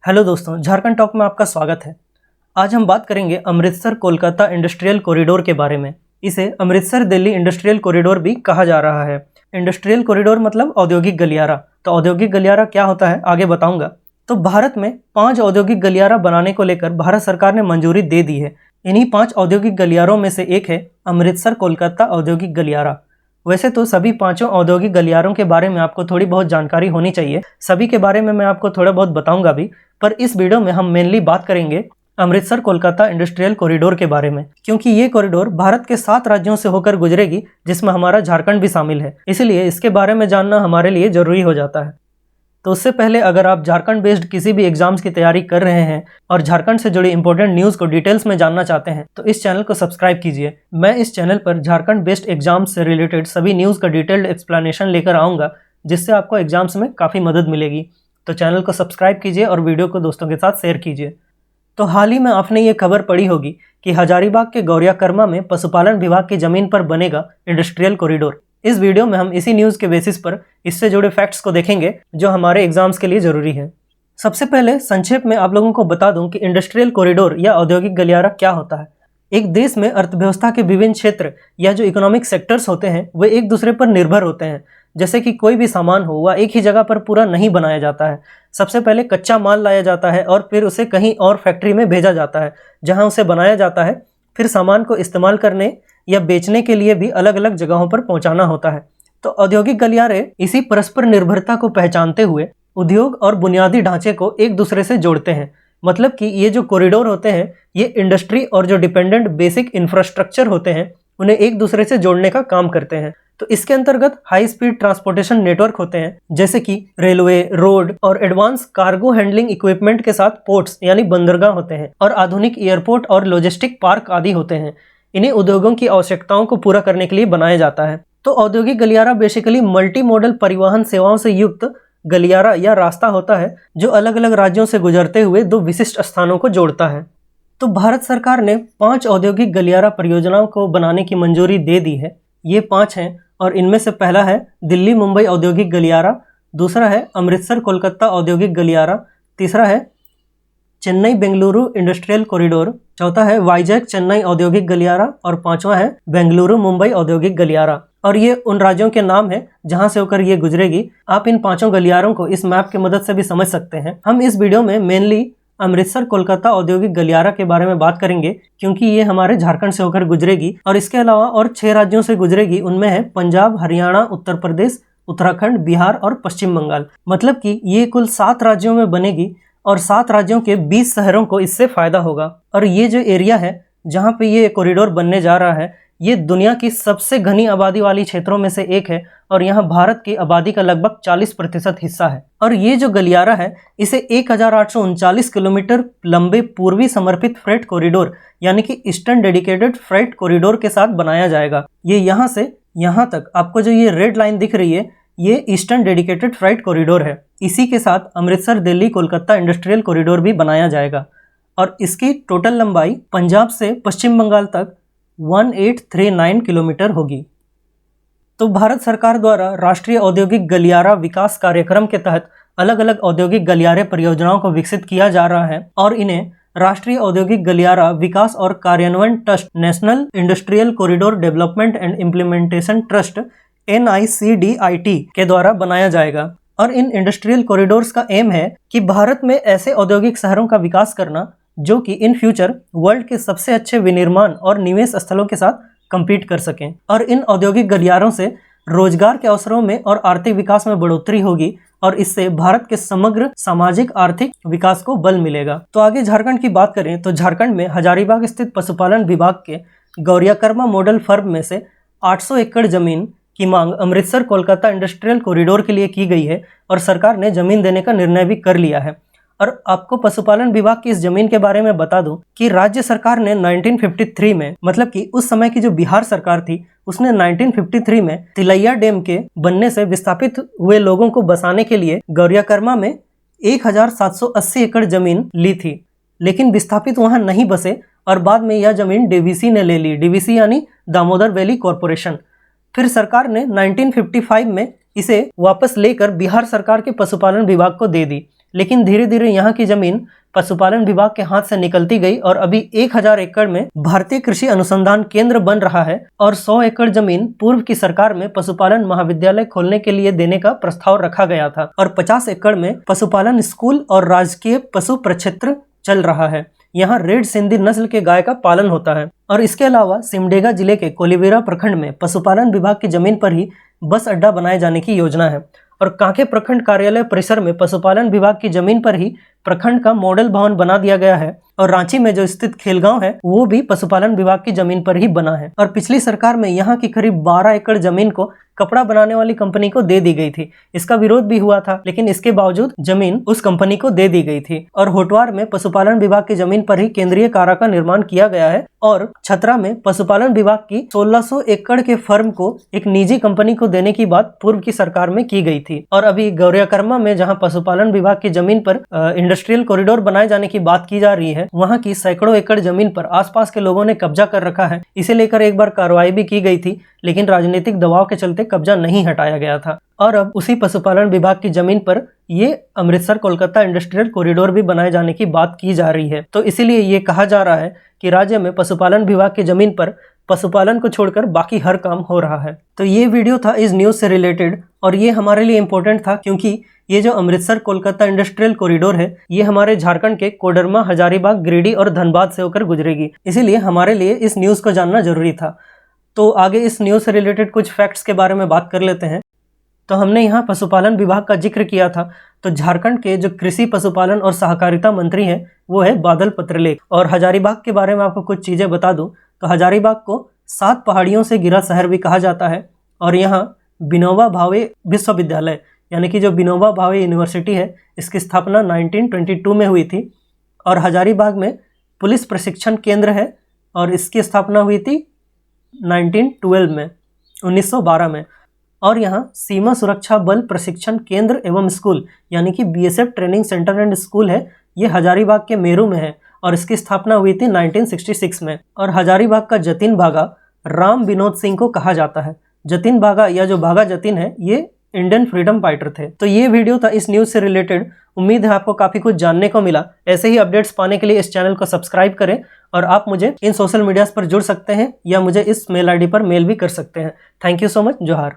Hello दोस्तों, Jharkhand talk में आपका स्वागत है। आज हम बात करेंगे अमृतसर कोलकाता इंडस्ट्रियल कॉरिडोर के बारे में। इसे अमृतसर दिल्ली इंडस्ट्रियल कॉरिडोर भी कहा जा रहा है। इंडस्ट्रियल कॉरिडोर मतलब औद्योगिक गलियारा। तो औद्योगिक गलियारा क्या होता है आगे बताऊंगा। तो भारत में 5 औद्योगिक गलियारा बनाने को लेकर भारत सरकार ने मंजूरी दे दी है। इन्हीं 5 औद्योगिक गलियारों में से एक है अमृतसर कोलकाता औद्योगिक गलियारा। वैसे तो सभी 5 औद्योगिक गलियारों के बारे में आपको थोड़ी बहुत जानकारी होनी चाहिए। सभी के बारे में मैं आपको थोड़ा बहुत बताऊंगा भी, पर इस वीडियो में हम मेनली बात करेंगे अमृतसर कोलकाता इंडस्ट्रियल कॉरिडोर के बारे में, क्योंकि ये कॉरिडोर भारत के 7 राज्यों से होकर गुजरेगी, जिसमें हमारा झारखंड भी शामिल है। इसलिए इसके बारे में जानना हमारे लिए जरूरी हो जाता है। तो उससे पहले अगर आप झारखंड बेस्ड किसी भी एग्जाम्स की तैयारी कर रहे हैं और झारखंड से जुड़ी इंपॉर्टेंट न्यूज़ को डिटेल्स में जानना चाहते हैं तो इस चैनल को सब्सक्राइब कीजिए। मैं इस चैनल पर झारखंड बेस्ड एग्जाम्स से रिलेटेड सभी न्यूज़ का डिटेल्ड एक्सप्लेनेशन लेकर आऊँगा, जिससे आपको एग्जाम्स में काफ़ी मदद मिलेगी। तो चैनल को सब्सक्राइब कीजिए और वीडियो को दोस्तों के साथ शेयर कीजिए। तो हाल ही में आपने ये खबर पढ़ी होगी कि हजारीबाग के गौरियाकर्मा में पशुपालन विभाग की जमीन पर बनेगा इंडस्ट्रियल कॉरिडोर। इस वीडियो में हम इसी न्यूज़ के बेसिस पर इससे जुड़े फैक्ट्स को देखेंगे जो हमारे एग्जाम्स के लिए ज़रूरी है। सबसे पहले संक्षेप में आप लोगों को बता दूं कि इंडस्ट्रियल कॉरिडोर या औद्योगिक गलियारा क्या होता है। एक देश में अर्थव्यवस्था के विभिन्न क्षेत्र या जो इकोनॉमिक सेक्टर्स होते हैं वे एक दूसरे पर निर्भर होते हैं। जैसे कि कोई भी सामान हो वह एक ही जगह पर पूरा नहीं बनाया जाता है। सबसे पहले कच्चा माल लाया जाता है और फिर उसे कहीं और फैक्ट्री में भेजा जाता है जहाँ उसे बनाया जाता है। फिर सामान को इस्तेमाल करने या बेचने के लिए भी अलग अलग जगहों पर पहुंचाना होता है। तो औद्योगिक गलियारे इसी परस्पर निर्भरता को पहचानते हुए उद्योग और बुनियादी ढांचे को एक दूसरे से जोड़ते हैं। मतलब कि ये जो कॉरिडोर होते हैं ये इंडस्ट्री और जो डिपेंडेंट बेसिक इंफ्रास्ट्रक्चर होते हैं उन्हें एक दूसरे से जोड़ने का काम करते हैं। तो इसके अंतर्गत हाई स्पीड ट्रांसपोर्टेशन नेटवर्क होते हैं, जैसे कि रेलवे, रोड और एडवांस कार्गो हैंडलिंग इक्विपमेंट के साथ पोर्ट्स यानी बंदरगाह होते हैं और आधुनिक एयरपोर्ट और लॉजिस्टिक पार्क आदि होते हैं। इन्हें उद्योगों की आवश्यकताओं को पूरा करने के लिए बनाया जाता है। तो औद्योगिक गलियारा बेसिकली मल्टी मॉडल परिवहन सेवाओं से युक्त गलियारा या रास्ता होता है जो अलग अलग राज्यों से गुजरते हुए 2 विशिष्ट स्थानों को जोड़ता है। तो भारत सरकार ने 5 औद्योगिक गलियारा परियोजनाओं को बनाने की मंजूरी दे दी है। ये 5 हैं और इनमें से पहला है दिल्ली मुंबई औद्योगिक गलियारा, दूसरा है अमृतसर कोलकाता औद्योगिक गलियारा, तीसरा है चेन्नई बेंगलुरु इंडस्ट्रियल कॉरिडोर, चौथा है वाइजैक चेन्नई औद्योगिक गलियारा और पांचवा है बेंगलुरु मुंबई औद्योगिक गलियारा। और ये उन राज्यों के नाम है जहां से होकर ये गुजरेगी। आप इन 5 गलियारों को इस मैप की मदद से भी समझ सकते हैं। हम इस वीडियो में मेनली अमृतसर कोलकाता औद्योगिक गलियारा के बारे में बात करेंगे, क्योंकि ये हमारे झारखंड से होकर गुजरेगी और इसके अलावा और 6 राज्यों से गुजरेगी। उनमें है पंजाब, हरियाणा, उत्तर प्रदेश, उत्तराखंड, बिहार और पश्चिम बंगाल। मतलब कि ये कुल 7 राज्यों में बनेगी और 7 राज्यों के 20 शहरों को इससे फायदा होगा। और ये जो एरिया है जहाँ पे ये कॉरिडोर बनने जा रहा है ये दुनिया की सबसे घनी आबादी वाली क्षेत्रों में से एक है और यहाँ भारत की आबादी का लगभग 40% हिस्सा है। और ये जो गलियारा है इसे 1839 किलोमीटर लंबे पूर्वी समर्पित फ्रेट कॉरिडोर यानी कि ईस्टर्न डेडिकेटेड फ्रेट कॉरिडोर के साथ बनाया जाएगा। ये यहाँ से यहाँ तक आपको जो ये रेड लाइन दिख रही है ये ईस्टर्न डेडिकेटेड फ्रेट कॉरिडोर है। इसी के साथ अमृतसर दिल्ली कोलकाता इंडस्ट्रियल कॉरिडोर भी बनाया जाएगा और इसकी टोटल लंबाई पंजाब से पश्चिम बंगाल तक 1839 किलोमीटर होगी। तो भारत सरकार द्वारा राष्ट्रीय औद्योगिक गलियारा विकास कार्यक्रम के तहत अलग अलग औद्योगिक गलियारे परियोजनाओं को विकसित किया जा रहा है और इन्हें राष्ट्रीय औद्योगिक गलियारा विकास और कार्यान्वयन trust, national industrial corridor development and implementation trust NICDIT के द्वारा बनाया जाएगा। और इन इंडस्ट्रियल कॉरिडोर्स का एम है कि भारत में ऐसे औद्योगिक शहरों का विकास करना जो कि इन फ्यूचर वर्ल्ड के सबसे अच्छे विनिर्माण और निवेश स्थलों के साथ compete कर सकें। और इन औद्योगिक गलियारों से रोजगार के अवसरों में और आर्थिक विकास में बढ़ोतरी होगी और इससे भारत के समग्र सामाजिक आर्थिक विकास को बल मिलेगा। तो आगे झारखंड की बात करें तो झारखंड में हजारीबाग स्थित पशुपालन विभाग के गौरियाकर्मा मॉडल फर्म में से 800 एकड़ जमीन की मांग अमृतसर कोलकाता इंडस्ट्रियल कॉरिडोर के लिए की गई है और सरकार ने जमीन देने का निर्णय भी कर लिया है। और आपको पशुपालन विभाग की इस जमीन के बारे में बता दूं कि राज्य सरकार ने 1953 में, मतलब कि उस समय की जो बिहार सरकार थी उसने 1953 में तिलैया डैम के बनने से विस्थापित हुए लोगों को बसाने के लिए गौरियाकर्मा में 1780 एकड़ जमीन ली थी। लेकिन विस्थापित वहां नहीं बसे और बाद में यह जमीन डीवीसी ने ले ली। डीवीसी यानी दामोदर वैली कॉरपोरेशन। फिर सरकार ने 1955 में इसे वापस लेकर बिहार सरकार के पशुपालन विभाग को दे दी। लेकिन धीरे धीरे यहाँ की जमीन पशुपालन विभाग के हाथ से निकलती गई और अभी 1000 एकड़ में भारतीय कृषि अनुसंधान केंद्र बन रहा है और 100 एकड़ जमीन पूर्व की सरकार में पशुपालन महाविद्यालय खोलने के लिए देने का प्रस्ताव रखा गया था और 50 एकड़ में पशुपालन स्कूल और राजकीय पशु प्रक्षेत्र चल रहा है। यहाँ रेड सिंधी नस्ल के गाय का पालन होता है और इसके अलावा सिमडेगा जिले के कोलीबेरा प्रखंड में पशुपालन विभाग की जमीन पर ही बस अड्डा बनाए जाने की योजना है और कांके प्रखंड कार्यालय परिसर में पशुपालन विभाग की जमीन पर ही प्रखंड का मॉडल भवन बना दिया गया है और रांची में जो स्थित खेलगांव है वो भी पशुपालन विभाग की जमीन पर ही बना है। और पिछली सरकार में यहाँ की करीब 12 एकड़ जमीन को कपड़ा बनाने वाली कंपनी को दे दी गई थी। इसका विरोध भी हुआ था, लेकिन इसके बावजूद जमीन उस कंपनी को दे दी गई थी। और होटवार में पशुपालन विभाग की जमीन पर ही केंद्रीय कारा का निर्माण किया गया है और छतरा में पशुपालन विभाग की 1600 एकड़ के फर्म को एक निजी कंपनी को देने की बात पूर्व की सरकार में की गई थी। और अभी गौरियाकर्मा में जहाँ पशुपालन विभाग की जमीन पर इंडस्ट्रियल कॉरिडोर बनाए जाने की बात की जा रही है, वहाँ की सैकड़ों एकड़ जमीन पर आसपास के लोगों ने कब्जा कर रखा है। इसे लेकर एक बार कार्रवाई भी की गई थी, लेकिन राजनीतिक दबाव के चलते कब्जा नहीं हटाया गया था। और अब उसी पशुपालन विभाग की जमीन पर ये अमृतसर कोलकाता इंडस्ट्रियल कॉरिडोर भी बनाए जाने की बात की जा रही है। तो इसीलिए ये कहा जा रहा है कि राज्य में पशुपालन विभाग की जमीन पर पशुपालन को छोड़कर बाकी हर काम हो रहा है। तो ये वीडियो था इस न्यूज़ से रिलेटेड और ये हमारे लिए इम्पोर्टेंट था क्योंकि ये जो अमृतसर कोलकाता इंडस्ट्रियल कॉरिडोर है ये हमारे झारखंड के कोडरमा, हजारीबाग, गिरिडीह और धनबाद से होकर गुजरेगी। इसीलिए हमारे लिए इस न्यूज़ को जानना जरूरी था। तो आगे इस न्यूज़ से रिलेटेड कुछ फैक्ट्स के बारे में बात कर लेते हैं। तो हमने यहाँ पशुपालन विभाग का जिक्र किया था, तो झारखंड के जो कृषि, पशुपालन और सहकारिता मंत्री हैं वो है बादल पत्रलेख। और हजारीबाग के बारे में आपको कुछ चीज़ें बता दूं तो हजारीबाग को 7 पहाड़ियों से घिरा शहर भी कहा जाता है और यहाँ विनोबा भावे विश्वविद्यालय यानी कि जो विनोबा भावे यूनिवर्सिटी है इसकी स्थापना 1922 में हुई थी। और हजारीबाग में पुलिस प्रशिक्षण केंद्र है और इसकी स्थापना हुई थी 1912 में। और यहाँ सीमा सुरक्षा बल प्रशिक्षण केंद्र एवं स्कूल यानी कि BSF training centre and school है, ये हजारीबाग के मेरू में है और इसकी स्थापना हुई थी 1966 में। और हजारीबाग का जतिन बागा राम विनोद सिंह को कहा जाता है। जतिन बागा या जो बागा जतिन है ये इंडियन फ्रीडम फाइटर थे। तो ये वीडियो था इस न्यूज़ से रिलेटेड। उम्मीद है आपको काफ़ी कुछ जानने को मिला। ऐसे ही अपडेट्स पाने के लिए इस चैनल को सब्सक्राइब करें और आप मुझे इन सोशल मीडियाज़ पर जुड़ सकते हैं या मुझे इस मेल ID पर मेल भी कर सकते हैं। Thank you so much. जोहार।